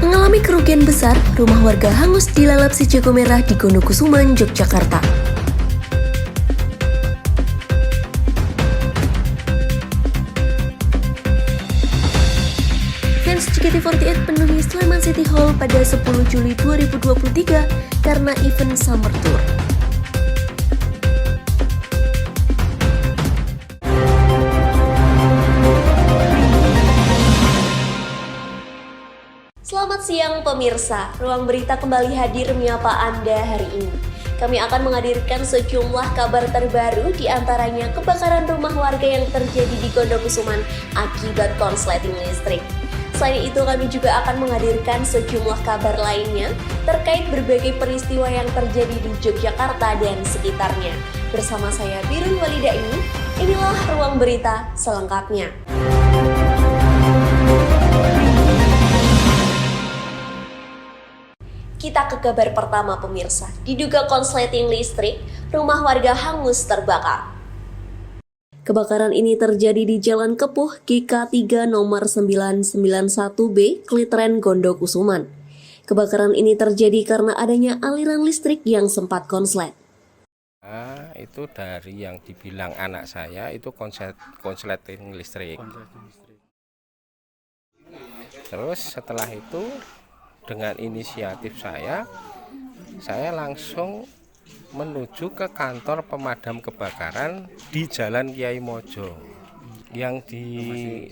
Mengalami kerugian besar, rumah warga hangus dilalap si jago merah di Gondokusuman, Yogyakarta. Fans JKT48 penuhi Sleman City Hall pada 10 Juli 2023 karena event Summer Tour. Selamat siang pemirsa, Ruang Berita kembali hadir menyapa Anda hari ini. Kami akan menghadirkan sejumlah kabar terbaru, diantaranya kebakaran rumah warga yang terjadi di Gondokusuman akibat konsleting listrik. Selain itu, kami juga akan menghadirkan sejumlah kabar lainnya terkait berbagai peristiwa yang terjadi di Yogyakarta dan sekitarnya. Bersama saya Birun Walida inilah Ruang Berita selengkapnya. Kita ke kabar pertama pemirsa, diduga konsleting listrik, rumah warga hangus terbakar. Kebakaran ini terjadi di Jalan Kepuh, GK3 nomor 991B, Klitren, Gondokusuman. Kebakaran ini terjadi karena adanya aliran listrik yang sempat konslet. Itu dari yang dibilang anak saya itu konsleting listrik. Terus setelah itu dengan inisiatif saya langsung menuju ke kantor pemadam kebakaran di Jalan Kiai Mojo. Yang di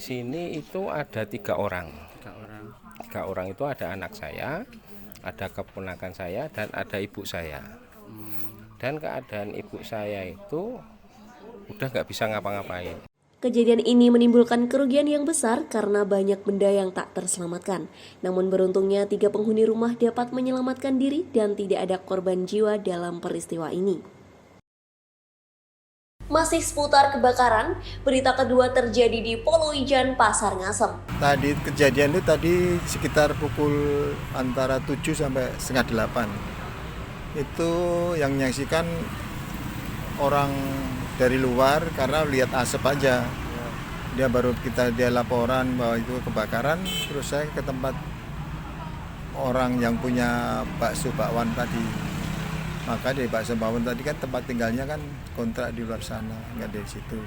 sini itu ada 3 orang. 3 orang itu ada anak saya, ada keponakan saya, dan ada ibu saya. Dan keadaan ibu saya itu udah nggak bisa ngapa-ngapain. Kejadian ini menimbulkan kerugian yang besar karena banyak benda yang tak terselamatkan. Namun beruntungnya 3 penghuni rumah dapat menyelamatkan diri dan tidak ada korban jiwa dalam peristiwa ini. Masih seputar kebakaran, berita kedua terjadi di Poloijan, Pasar Ngasem. Tadi kejadian itu sekitar pukul antara 7 sampai setengah 8. Itu yang menyaksikan orang dari luar karena lihat asap aja. Dia laporan bahwa itu kebakaran, terus saya ke tempat orang yang punya bakso bakwan tadi. Maka di bakso bakwan tadi kan tempat tinggalnya kan kontrak di luar sana, nggak dari situ,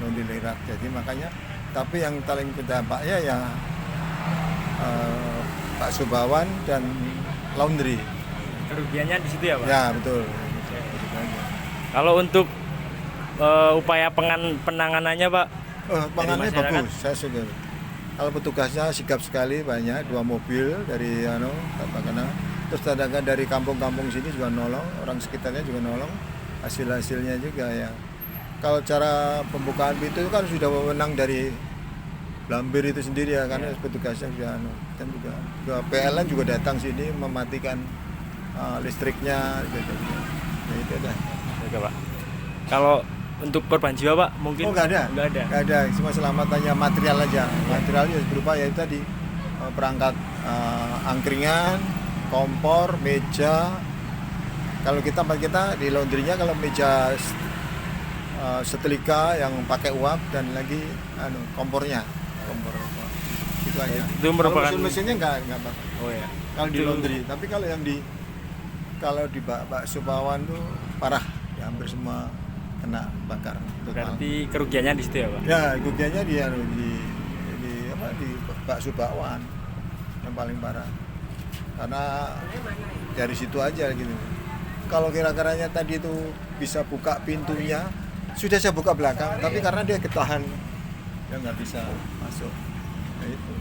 non di Lirak. Jadi makanya, tapi yang paling berdampaknya ya bakso bakwan dan laundry. Kerugiannya di situ ya Pak? Ya betul. Kalau untuk upaya penanganannya Pak? Penanganannya bagus, saya sudah. Kalau petugasnya sigap sekali, banyak 2 mobil dari terus sedangkan dari kampung-kampung sini juga nolong, orang sekitarnya juga nolong, hasilnya juga ya. Kalau cara pembukaan pintu itu kan sudah wewenang dari Blambir itu sendiri ya, karena petugasnya sudah dan juga PLN juga datang sini mematikan listriknya gitu. Ya, itu dah. Oke Pak. Kalau untuk korban jiwa Pak mungkin? Oh nggak ada, cuma selamatannya material aja. Materialnya berupa ya itu tadi perangkat angkringan, kompor, meja. Kalau kita di laundrynya kalau meja setrika yang pakai uap dan lagi kompornya, kompor. Itu aja. Itu merupakan mesinnya nggak apa. Oh ya. Kalau di laundry, tapi kalau di bakso bakwan tuh parah, ya, hampir semua kena bakar. Berarti kerugiannya di situ ya Pak? Ya, kerugiannya di bakso bakwan yang paling parah. Karena dari situ aja gitu. Kalau kira-kiranya tadi itu bisa buka pintunya, sudah saya buka belakang, tapi karena dia ketahan, ya nggak bisa masuk. Nah, itu.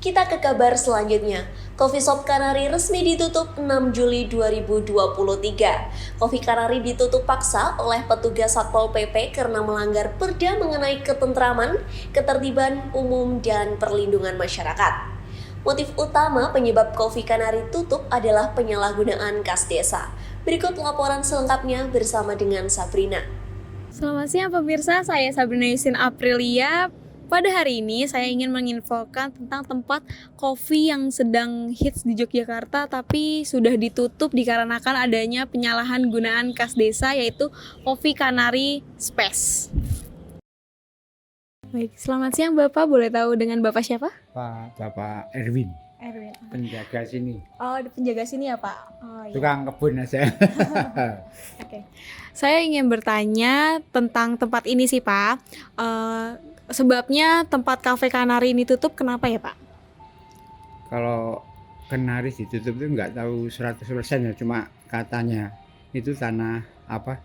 Kita ke kabar selanjutnya. Coffee Shop Canary resmi ditutup 6 Juli 2023. Coffee Canary ditutup paksa oleh petugas Satpol PP karena melanggar perda mengenai ketentraman, ketertiban umum, dan perlindungan masyarakat. Motif utama penyebab Coffee Canary tutup adalah penyalahgunaan kas desa. Berikut laporan selengkapnya bersama dengan Sabrina. Selamat siang pemirsa, saya Sabrina Yusin Aprilia. Pada hari ini saya ingin menginfokan tentang tempat kopi yang sedang hits di Yogyakarta tapi sudah ditutup dikarenakan adanya penyalahan gunaan kas desa, yaitu Coffee Canary Space. Baik, selamat siang Bapak. Boleh tahu dengan Bapak siapa? Bapak Erwin, Erwin. penjaga sini, Oh, penjaga sini ya Pak? Oh iya. tukang kebun aja. Oke. Saya ingin bertanya tentang tempat ini sih Pak. Sebabnya tempat Cafe Kanari ini tutup kenapa ya Pak? Kalau Kenaris ditutup itu nggak tahu 100% ya, cuma katanya itu tanah apa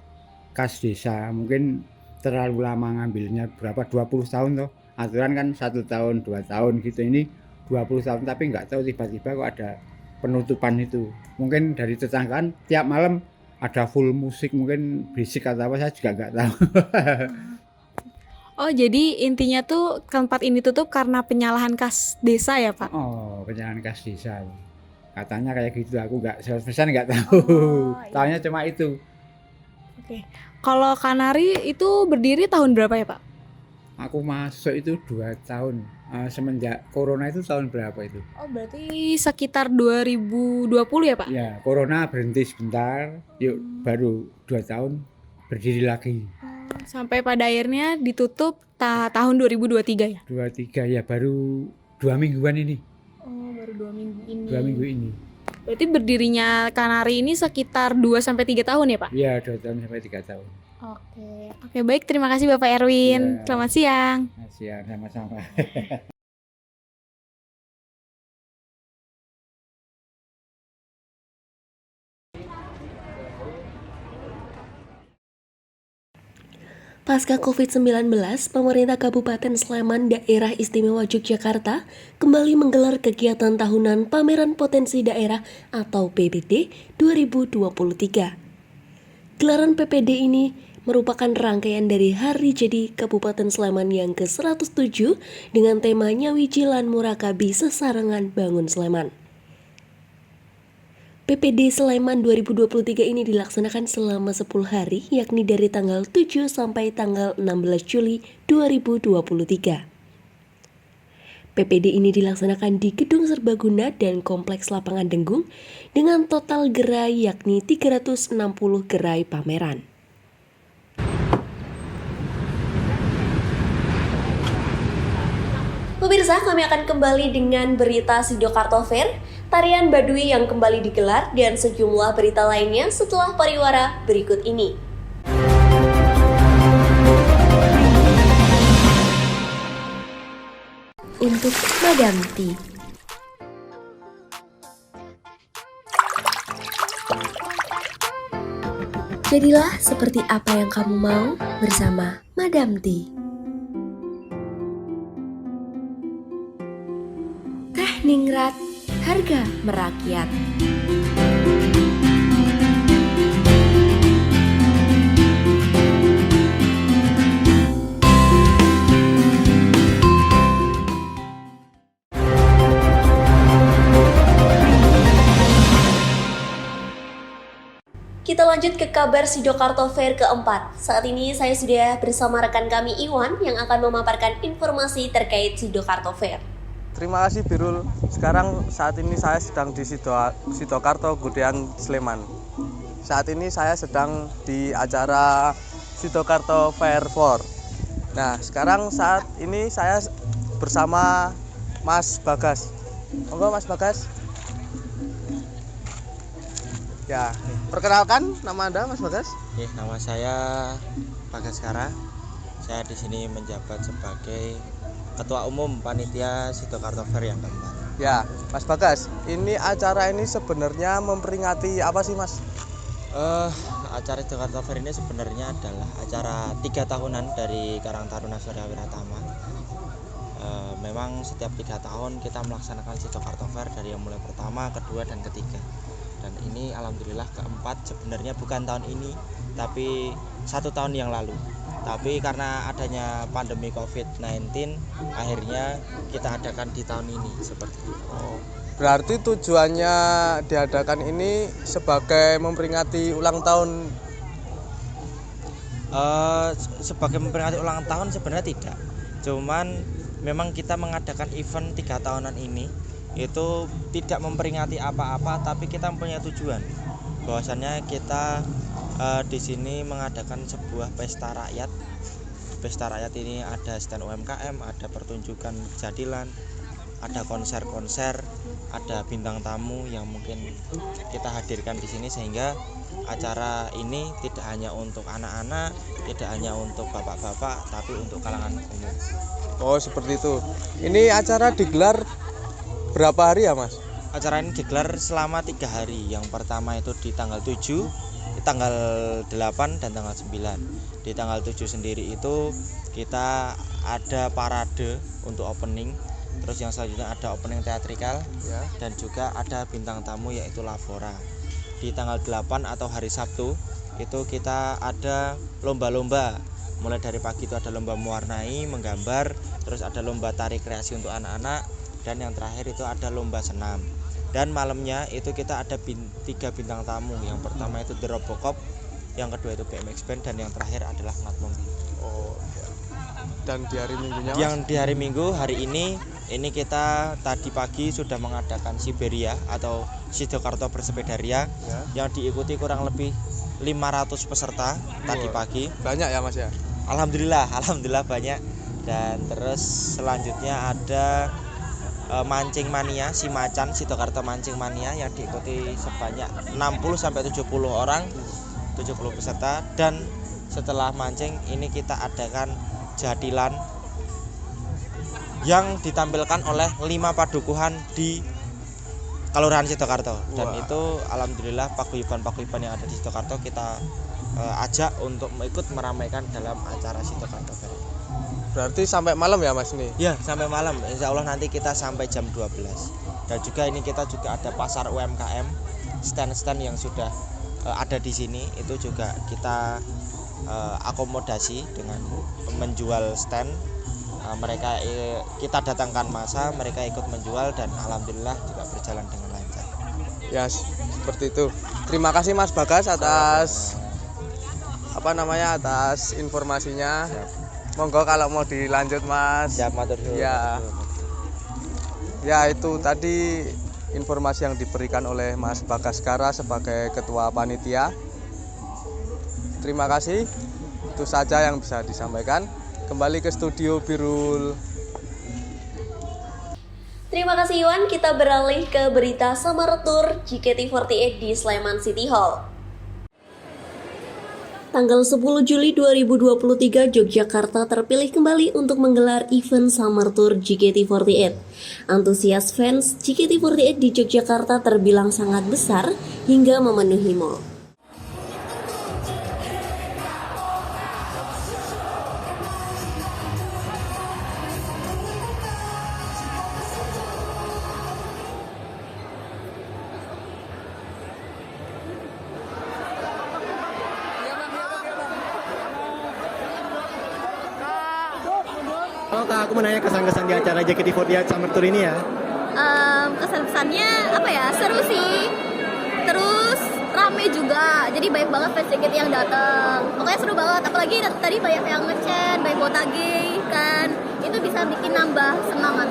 kas desa, mungkin terlalu lama ngambilnya, berapa 20 tahun toh, aturan kan 1 tahun 2 tahun gitu, ini 20 tahun tapi nggak tahu tiba-tiba kok ada penutupan itu. Mungkin dari tetanggaan tiap malam ada full musik, mungkin berisik atau apa, saya juga nggak tahu. Oh, jadi intinya tuh tempat ini tutup karena penyalahan kas desa ya Pak? Oh, penyalahan kas desa. Katanya kayak gitu, aku nggak 100% nggak tahu. Oh, iya. Taunya cuma itu. Oke. Kalau Kanari itu berdiri tahun berapa ya Pak? Aku masuk itu 2 tahun. Semenjak corona itu tahun berapa itu? Oh, berarti sekitar 2020 ya Pak? Ya, corona berhenti sebentar. Yuk, baru 2 tahun berdiri lagi. Sampai pada akhirnya ditutup tahun 2023 ya? 23 ya, baru 2 mingguan ini. Oh, baru 2 minggu ini. 2 minggu ini. Berarti berdirinya Kanari ini sekitar 2-3 tahun ya Pak? Ya, 2 tahun sampai 3 tahun. Oke. Oke, baik, terima kasih Bapak Erwin. Ya. Selamat siang. Siang, sama-sama. Pasca COVID-19, pemerintah Kabupaten Sleman Daerah Istimewa Yogyakarta kembali menggelar kegiatan tahunan Pameran Potensi Daerah atau PPD 2023. Gelaran PPD ini merupakan rangkaian dari Hari Jadi Kabupaten Sleman yang ke-107 dengan tema Nyawiji lan Murakabi Sesarengan Bangun Sleman. PPD Sleman 2023 ini dilaksanakan selama 10 hari, yakni dari tanggal 7 sampai tanggal 16 Juli 2023. PPD ini dilaksanakan di Gedung Serbaguna dan Kompleks Lapangan Denggung dengan total gerai yakni 360 gerai pameran. Pemirsa, kami akan kembali dengan berita Sidokarto Fair, tarian Baduy yang kembali digelar, dan sejumlah berita lainnya setelah pariwara berikut ini. Untuk Madam T. Jadilah seperti apa yang kamu mau bersama Madam T. Teh Ningrat, harga merakyat. Kita lanjut ke kabar Sidokarto Fair keempat. Saat ini saya sudah bersama rekan kami Iwan yang akan memaparkan informasi terkait Sidokarto Fair. Terima kasih Birul. Sekarang saat ini saya sedang di Sidokarto Gudean Sleman. Saat ini saya sedang di acara Sidokarto Fair 4. Nah, sekarang saat ini saya bersama Mas Bagas. Monggo Mas Bagas. Ya, perkenalkan nama Anda Mas Bagas. Nama saya Bagaskara. Saya di sini menjabat sebagai Ketua Umum Panitia Sidokarto Fair yang keempat. Ya, Mas Bagas, ini acara ini sebenarnya memperingati apa sih, Mas? Acara Sidokarto Fair ini sebenarnya adalah acara 3 tahunan dari Karang Taruna Surya Wiratama. Memang setiap 3 tahun kita melaksanakan Sidokarto Fair dari yang mulai pertama, kedua, dan ketiga. Dan ini alhamdulillah keempat, sebenarnya bukan tahun ini, tapi 1 tahun yang lalu. Tapi karena adanya pandemi COVID-19, akhirnya kita adakan di tahun ini seperti itu. Berarti tujuannya diadakan ini sebagai memperingati ulang tahun. Sebagai memperingati ulang tahun sebenarnya tidak. Cuman memang kita mengadakan event 3 tahunan ini itu tidak memperingati apa-apa, tapi kita mempunyai tujuan. Bahwasannya kita di sini mengadakan sebuah pesta rakyat pesta rakyat ini ada stand UMKM, ada pertunjukan jadilan, ada konser-konser, ada bintang tamu yang mungkin kita hadirkan di sini, sehingga acara ini tidak hanya untuk anak-anak, tidak hanya untuk bapak-bapak, tapi untuk kalangan umum. Oh, seperti itu. Ini acara digelar berapa hari ya, Mas? Acara ini digelar selama 3 hari. Yang pertama itu di tanggal 7, di tanggal 8 dan tanggal 9. Di tanggal 7 sendiri itu kita ada parade untuk opening. Terus yang selanjutnya ada opening teatrikal Ya. dan juga ada bintang tamu yaitu Lavora. Di tanggal 8 atau hari Sabtu itu kita ada lomba-lomba. Mulai dari pagi itu ada lomba mewarnai, menggambar, terus ada lomba tari kreasi untuk anak-anak, dan yang terakhir itu ada lomba senam. Dan malamnya itu kita ada 3 bintang tamu. Yang pertama itu The Robocop, yang kedua itu BMX Band, dan yang terakhir adalah Ngatmong. Oh, ya. Dan di hari Minggunya, Mas? Yang di hari Minggu hari ini kita tadi pagi sudah mengadakan Siberia atau Sidokarto Bersepedaria Ya. yang diikuti kurang lebih 500 peserta tadi pagi. Banyak ya, Mas ya? Alhamdulillah banyak. Dan terus selanjutnya ada Mancing Mania, Simacan, Sidokarto Mancing Mania yang diikuti sebanyak 60 sampai 70 orang, 70 peserta. Dan setelah mancing ini kita adakan jadilan yang ditampilkan oleh 5 padukuhan di Kelurahan Sidokarto. Dan itu alhamdulillah paguyuban-paguyuban yang ada di Sidokarto kita ajak untuk ikut meramaikan dalam acara Sidokarto Fair. Berarti sampai malam ya, Mas nih? Ya, sampai malam. Insya Allah nanti kita sampai jam 12. Dan juga ini kita juga ada pasar UMKM, stand-stand yang sudah ada di sini itu juga kita akomodasi dengan menjual stand. Mereka kita datangkan masa, mereka ikut menjual, dan alhamdulillah juga berjalan dengan lancar. Ya, seperti itu. Terima kasih Mas Bagas atas atas informasinya. Monggo kalau mau dilanjut, Mas. Siap, matur nuwun. Ya. Ya, itu tadi informasi yang diberikan oleh Mas Bagaskara sebagai ketua panitia. Terima kasih. Itu saja yang bisa disampaikan. Kembali ke studio Birul. Terima kasih Iwan, kita beralih ke berita Summer Tour JKT48 di Sleman City Hall. Tanggal 10 Juli 2023, Yogyakarta terpilih kembali untuk menggelar event Summer Tour JKT48. Antusias fans JKT48 di Yogyakarta terbilang sangat besar hingga memenuhi mall. Oh Kak, aku mau nanya kesan-kesan di acara JKT48 Summer Tour ini ya. Kesan-kesannya apa ya, seru sih, terus rame juga, jadi banyak banget fans JKT yang datang. Pokoknya seru banget, apalagi tadi banyak yang ngechat, banyak botage kan, itu bisa bikin nambah semangat.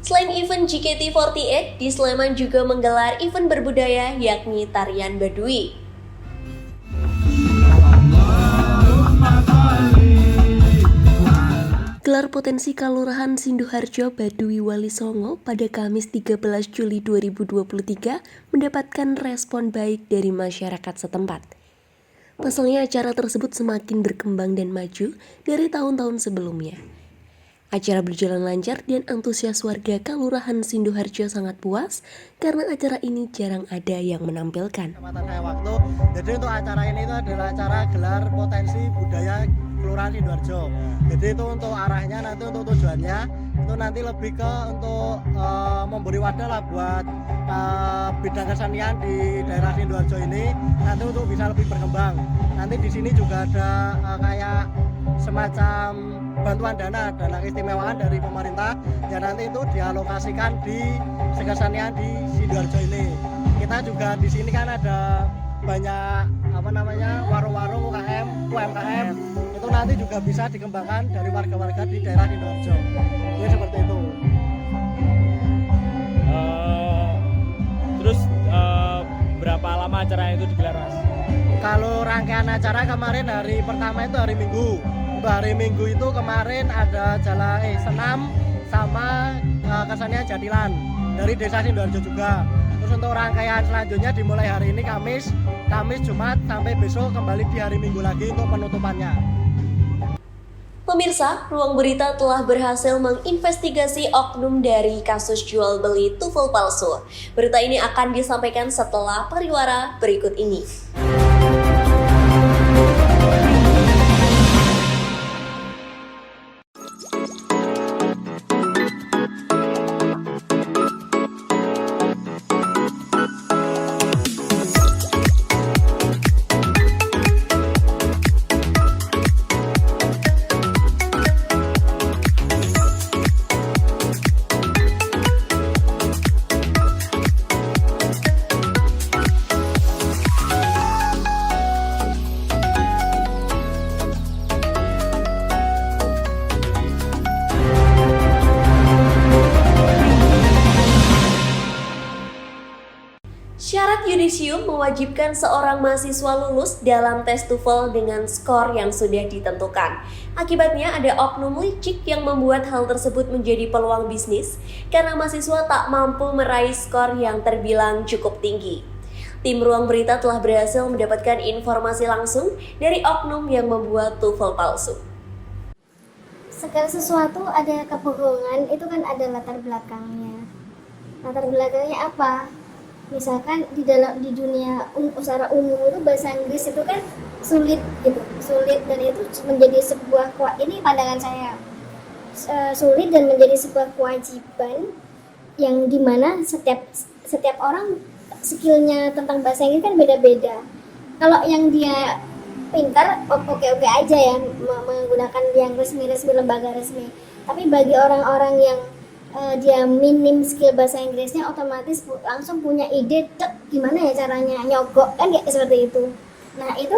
Selain event JKT48, di Sleman juga menggelar event berbudaya yakni tarian Baduy. Gelar potensi Kelurahan Sinduharjo Baduy Wali Songo pada Kamis 13 Juli 2023 mendapatkan respon baik dari masyarakat setempat. Pasalnya acara tersebut semakin berkembang dan maju dari tahun-tahun sebelumnya. Acara berjalan lancar dan antusias warga Kelurahan Sinduharjo sangat puas karena acara ini jarang ada yang menampilkan. Jadi untuk acara ini itu adalah acara gelar potensi budaya Kelurahan Sinduharjo. Jadi itu untuk arahnya nanti untuk tujuannya itu nanti lebih ke untuk memberi wadah lah buat bidang kesenian di daerah Sinduharjo ini nanti untuk bisa lebih berkembang. Nanti di sini juga ada kayak semacam bantuan dana keistimewaan dari pemerintah yang nanti itu dialokasikan di kesenian di Sinduharjo ini. Kita juga di sini kan ada banyak warung-warung UMKM itu nanti juga bisa dikembangkan dari warga-warga di daerah Sinduharjo. Ya seperti itu. Terus berapa lama acara itu digelar, Mas? Kalau rangkaian acara kemarin hari pertama itu hari Minggu. Untuk hari Minggu itu kemarin ada senam sama kesenian jadilan dari Desa Sidoarjo juga. Terus untuk rangkaian selanjutnya dimulai hari ini Kamis, Jumat sampai besok kembali di hari Minggu lagi untuk penutupannya. Pemirsa, Ruang Berita telah berhasil menginvestigasi oknum dari kasus jual beli TOEFL palsu. Berita ini akan disampaikan setelah pariwara berikut ini. Syarat yudisium mewajibkan seorang mahasiswa lulus dalam tes TOEFL dengan skor yang sudah ditentukan. Akibatnya ada oknum licik yang membuat hal tersebut menjadi peluang bisnis karena mahasiswa tak mampu meraih skor yang terbilang cukup tinggi. Tim Ruang Berita telah berhasil mendapatkan informasi langsung dari oknum yang membuat TOEFL palsu. Segala sesuatu ada kebohongan, itu kan ada latar belakangnya. Latar belakangnya apa? Misalkan di dunia secara umum itu bahasa Inggris itu kan sulit dan itu menjadi sebuah ini pandangan saya sulit dan menjadi sebuah kewajiban yang dimana setiap orang skillnya tentang bahasa Inggris kan beda-beda. Kalau yang dia pintar oke aja ya menggunakan yang resmi lembaga resmi, tapi bagi orang-orang yang dia minim skill bahasa Inggrisnya otomatis langsung punya ide gimana ya caranya nyogok kan kayak seperti itu. Nah itu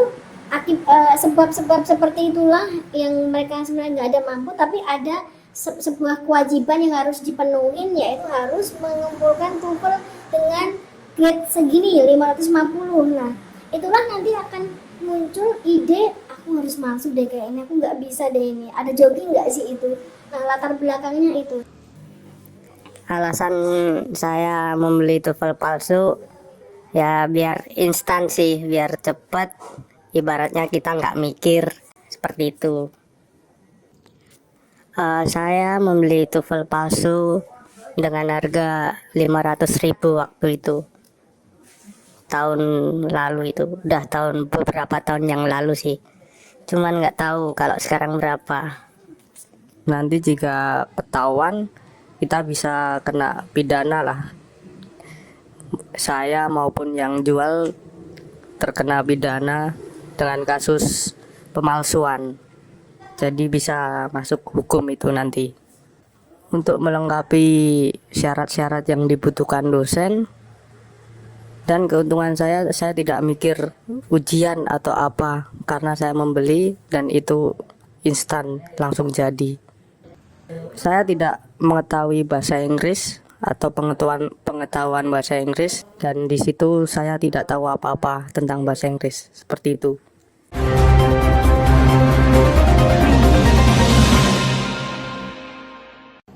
sebab-sebab seperti itulah yang mereka sebenarnya nggak ada mampu, tapi ada sebuah kewajiban yang harus dipenuhin, yaitu harus mengumpulkan TOEFL dengan grade segini 550. Nah itulah nanti akan muncul ide aku harus masuk deh kayak ini, aku nggak bisa deh ini, ada jogging nggak sih itu. Nah latar belakangnya itu. Alasan saya membeli TOEFL palsu ya biar instan sih, biar cepat, ibaratnya kita nggak mikir seperti itu. Saya membeli TOEFL palsu dengan harga 500.000 waktu itu, tahun lalu itu, udah beberapa tahun yang lalu sih, cuman nggak tahu kalau sekarang berapa. Nanti jika ketahuan kita bisa kena pidana lah. Saya maupun yang jual terkena pidana dengan kasus pemalsuan. Jadi bisa masuk hukum itu nanti. Untuk melengkapi syarat-syarat yang dibutuhkan dosen dan keuntungan saya tidak mikir ujian atau apa karena saya membeli dan itu instan langsung jadi. Saya tidak mengetahui bahasa Inggris atau pengetahuan bahasa Inggris, dan di situ saya tidak tahu apa-apa tentang bahasa Inggris seperti itu.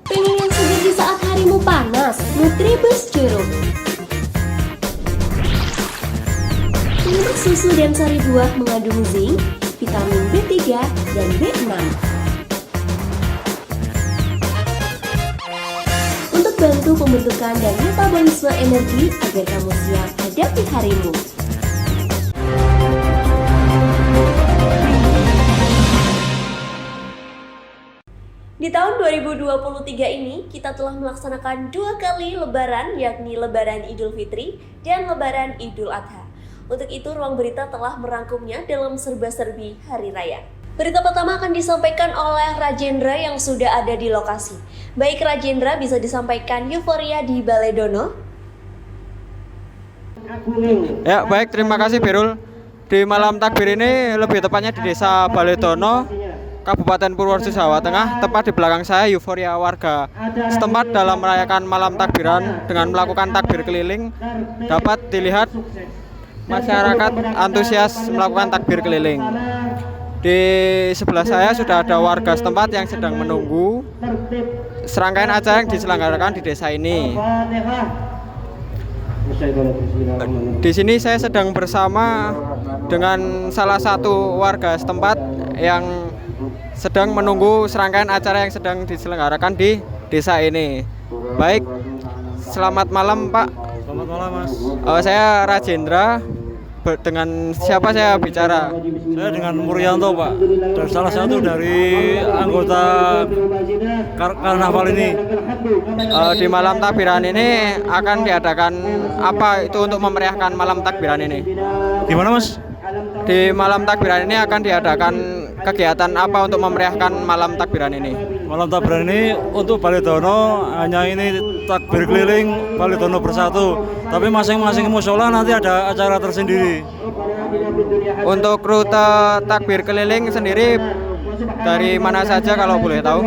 Pengen yang segar di saat harimu panas? Nutribus Jeruk. Selimut susu dan sari buah mengandung zinc, vitamin B3 dan B6. Bantu pembentukan dan metabolisme energi agar kamu siap hadapi harimu. Di tahun 2023 ini, kita telah melaksanakan 2 kali lebaran, yakni Lebaran Idul Fitri dan Lebaran Idul Adha. Untuk itu, Ruang Berita telah merangkumnya dalam serba-serbi Hari Raya. Berita pertama akan disampaikan oleh Rajendra yang sudah ada di lokasi. Baik Rajendra, bisa disampaikan euforia di Baledono? Ya, baik, terima kasih Birul. Di malam takbir ini, lebih tepatnya di Desa Baledono, Kabupaten Purworejo, Jawa Tengah, tepat di belakang saya euforia warga setempat dalam merayakan malam takbiran dengan melakukan takbir keliling dapat dilihat masyarakat antusias melakukan takbir keliling. Di sebelah saya sudah ada warga setempat yang sedang menunggu serangkaian acara yang diselenggarakan di desa ini. Di sini saya sedang bersama dengan salah satu warga setempat yang sedang menunggu serangkaian acara yang sedang diselenggarakan di desa ini. Baik, selamat malam Pak. Selamat malam Mas. Saya Rajendra. Dengan siapa saya bicara? Saya dengan Muryanto Pak. Dan salah satu dari anggota karnaval ini. Di malam takbiran ini akan diadakan apa itu untuk memeriahkan malam takbiran ini? Gimana Mas? Di malam takbiran ini akan diadakan kegiatan apa untuk memeriahkan malam takbiran ini? Malam takbiran ini untuk Baletono hanya ini takbir keliling Baletono bersatu. Tapi masing-masing mushola nanti ada acara tersendiri. Untuk rute takbir keliling sendiri dari mana saja kalau boleh tahu?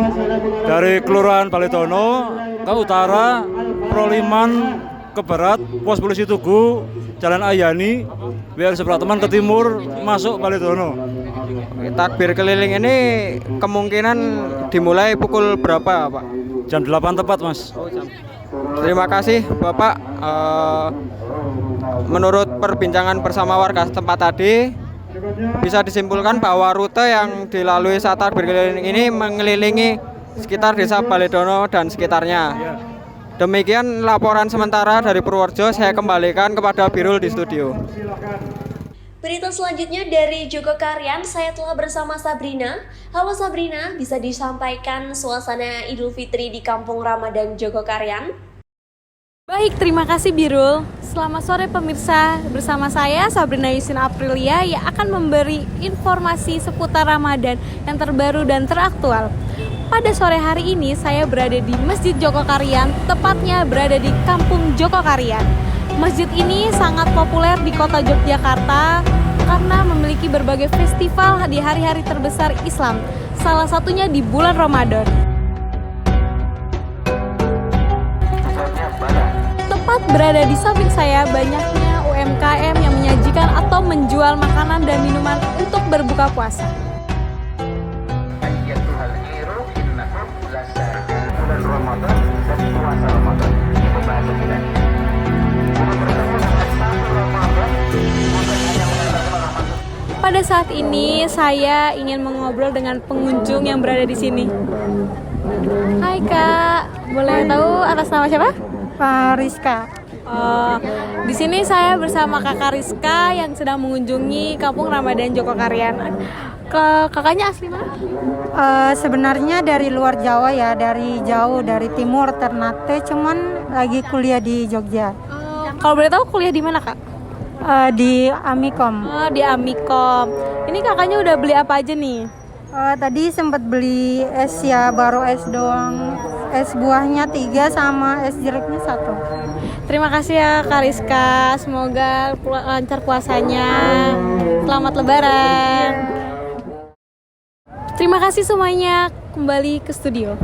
Dari Kelurahan Baletono ke utara, Proliman ke barat, Pos Polisi Tugu, Jalan Ayani, biar Seprateman ke timur, masuk Baletono. Takbir keliling ini kemungkinan dimulai pukul berapa Pak? Jam 8 tepat Mas. Terima kasih Bapak. Menurut perbincangan bersama warga setempat tadi, bisa disimpulkan bahwa rute yang dilalui saat takbir keliling ini mengelilingi sekitar desa Baledono dan sekitarnya. Demikian laporan sementara dari Purworejo, saya kembalikan kepada Birul di studio. Berita selanjutnya dari Jogokarian, saya telah bersama Sabrina. Halo Sabrina, bisa disampaikan suasana Idul Fitri di Kampung Ramadan Jogokarian? Baik, terima kasih Birul. Selamat sore pemirsa, bersama saya Sabrina Yusin Aprilia yang akan memberi informasi seputar Ramadan yang terbaru dan teraktual. Pada sore hari ini saya berada di Masjid Jogokarian, tepatnya berada di Kampung Jogokarian. Masjid ini sangat populer di kota Yogyakarta karena memiliki berbagai festival di hari-hari terbesar Islam, salah satunya di bulan Ramadan. Tepat berada di samping saya banyaknya UMKM yang menyajikan atau menjual makanan dan minuman untuk berbuka puasa. Pada saat ini saya ingin mengobrol dengan pengunjung yang berada di sini. Hai Kak, boleh tahu atas nama siapa? Rizka. Di sini saya bersama Kakak Rizka yang sedang mengunjungi Kampung Ramadan Jogokarian. Kakaknya asli mana? Sebenarnya dari luar Jawa ya, dari jauh, dari timur Ternate, cuman lagi kuliah di Jogja. Kalau boleh tahu kuliah di mana Kak? Di Amikom. Di Amikom. Ini kakaknya udah beli apa aja nih? Tadi sempat beli es ya, baru es doang. Es buahnya 3 sama es jeruknya 1. Terima kasih ya Kak Rizka. Semoga lancar puasanya. Selamat Lebaran. Terima kasih semuanya. Kembali ke studio.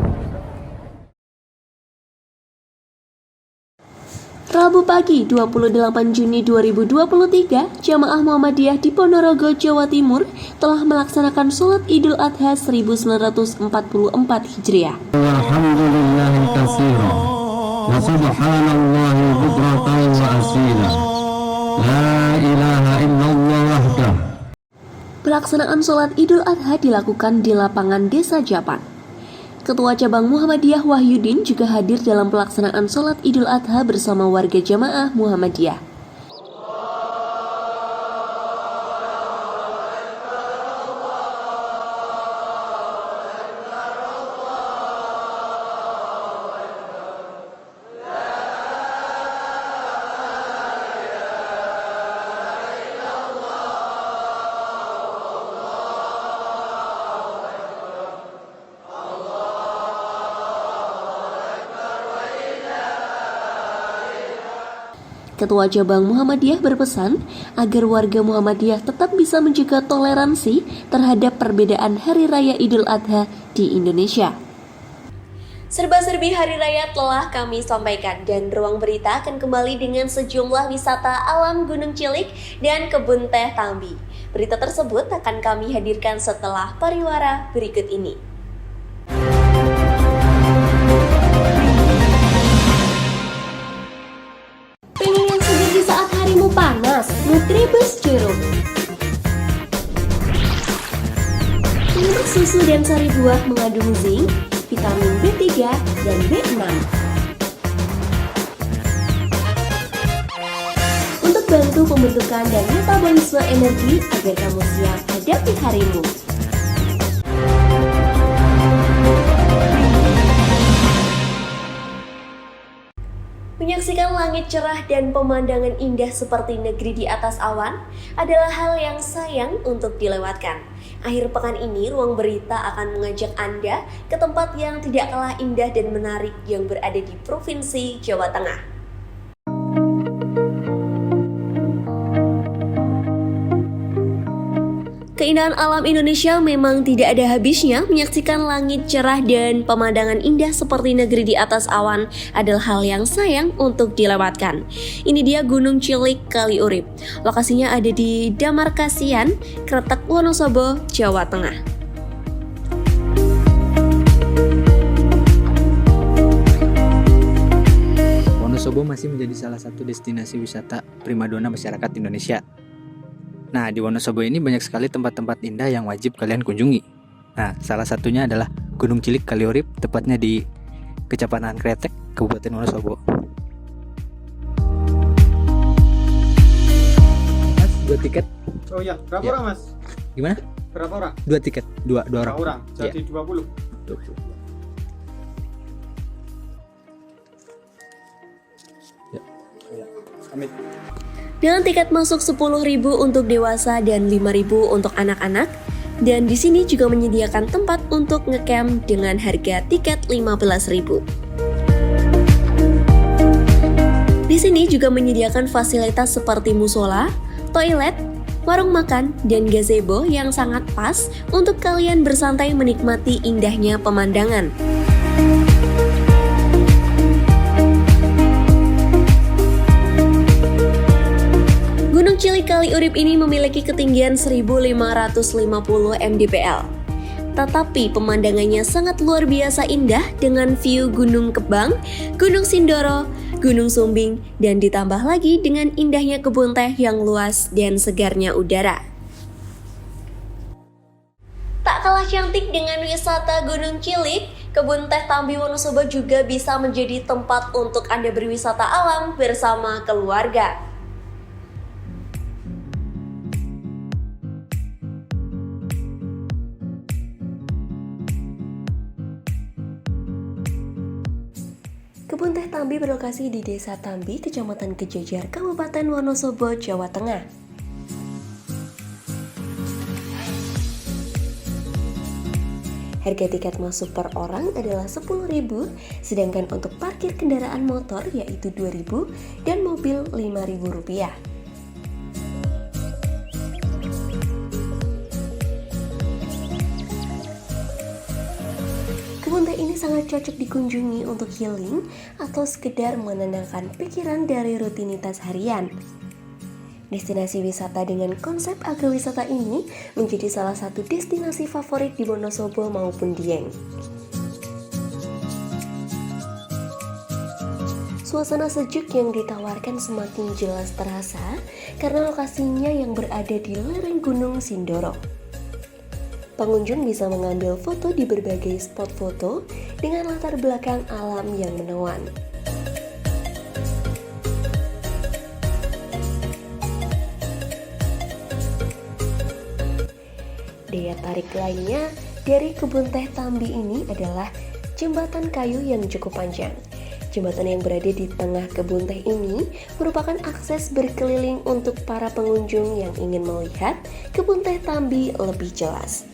Rabu pagi 28 Juni 2023, Jamaah Muhammadiyah di Ponorogo, Jawa Timur telah melaksanakan sholat Idul Adha 1944 Hijriah. Alhamdulillahi katsira wa subhanallahi bukratan wa asila. La ilaha illallah wahdah. Pelaksanaan sholat Idul Adha dilakukan di lapangan Desa Japan. Ketua Cabang Muhammadiyah Wahyudin juga hadir dalam pelaksanaan sholat Idul Adha bersama warga Jamaah Muhammadiyah. Ketua Cabang Muhammadiyah berpesan agar warga Muhammadiyah tetap bisa menjaga toleransi terhadap perbedaan Hari Raya Idul Adha di Indonesia. Serba-serbi hari raya telah kami sampaikan dan Ruang Berita akan kembali dengan sejumlah wisata alam Gunung Cilik dan Kebun Teh Tambi. Berita tersebut akan kami hadirkan setelah pariwara berikut ini. Pengen yang segar di saat harimu panas? Nutribus Jeruk. Untuk susu dan sari buah mengandung zinc, vitamin B3 dan B6. Untuk bantu pembentukan dan metabolisme energi agar kamu siap hadapi harimu. Menyaksikan langit cerah dan pemandangan indah seperti negeri di atas awan adalah hal yang sayang untuk dilewatkan. Akhir pekan ini, Ruang Berita akan mengajak Anda ke tempat yang tidak kalah indah dan menarik yang berada di Provinsi Jawa Tengah. Keindahan alam Indonesia memang tidak ada habisnya. Menyaksikan langit cerah dan pemandangan indah seperti negeri di atas awan adalah hal yang sayang untuk dilewatkan. Ini dia Gunung Cilik Kaliurip. Lokasinya ada di Damarkasian, Kretek, Wonosobo, Jawa Tengah. Wonosobo masih menjadi salah satu destinasi wisata primadona masyarakat Indonesia. Nah, di Wonosobo ini banyak sekali tempat-tempat indah yang wajib kalian kunjungi. Nah, salah satunya adalah Gunung Cilik Kaliurip, tepatnya di Kecamatan Kretek, Kabupaten Wonosobo. Mas, 2 tiket. Oh iya, berapa orang Mas? Gimana? Berapa orang? 2 tiket, 2 orang. 2 orang, jadi ya. 20. Ya. Amin. Dengan tiket masuk 10.000 untuk dewasa dan 5.000 untuk anak-anak. Dan di sini juga menyediakan tempat untuk ngecamp dengan harga tiket 15.000. Di sini juga menyediakan fasilitas seperti musola, toilet, warung makan, dan gazebo yang sangat pas untuk kalian bersantai menikmati indahnya pemandangan. Gunung Cilik Kaliurip ini memiliki ketinggian 1.550 mdpl. Tetapi pemandangannya sangat luar biasa indah dengan view Gunung Kebang, Gunung Sindoro, Gunung Sumbing, dan ditambah lagi dengan indahnya kebun teh yang luas dan segarnya udara. Tak kalah cantik dengan wisata Gunung Cilik, Kebun Teh Tambi Wonosobo juga bisa menjadi tempat untuk Anda berwisata alam bersama keluarga. Kebun Teh Tambi berlokasi di Desa Tambi, Kecamatan Kejajar, Kabupaten Wonosobo, Jawa Tengah. Harga tiket masuk per orang adalah 10.000, sedangkan untuk parkir kendaraan motor yaitu 2.000 dan mobil Rp5.000. Kebun teh ini sangat cocok dikunjungi untuk healing atau sekedar menenangkan pikiran dari rutinitas harian. Destinasi wisata dengan konsep agrowisata ini menjadi salah satu destinasi favorit di Wonosobo maupun Dieng. Suasana sejuk yang ditawarkan semakin jelas terasa karena lokasinya yang berada di lereng Gunung Sindoro. Pengunjung bisa mengambil foto di berbagai spot foto dengan latar belakang alam yang menawan. Daya tarik lainnya dari Kebun Teh Tambi ini adalah jembatan kayu yang cukup panjang. Jembatan yang berada di tengah kebun teh ini merupakan akses berkeliling untuk para pengunjung yang ingin melihat Kebun Teh Tambi lebih jelas.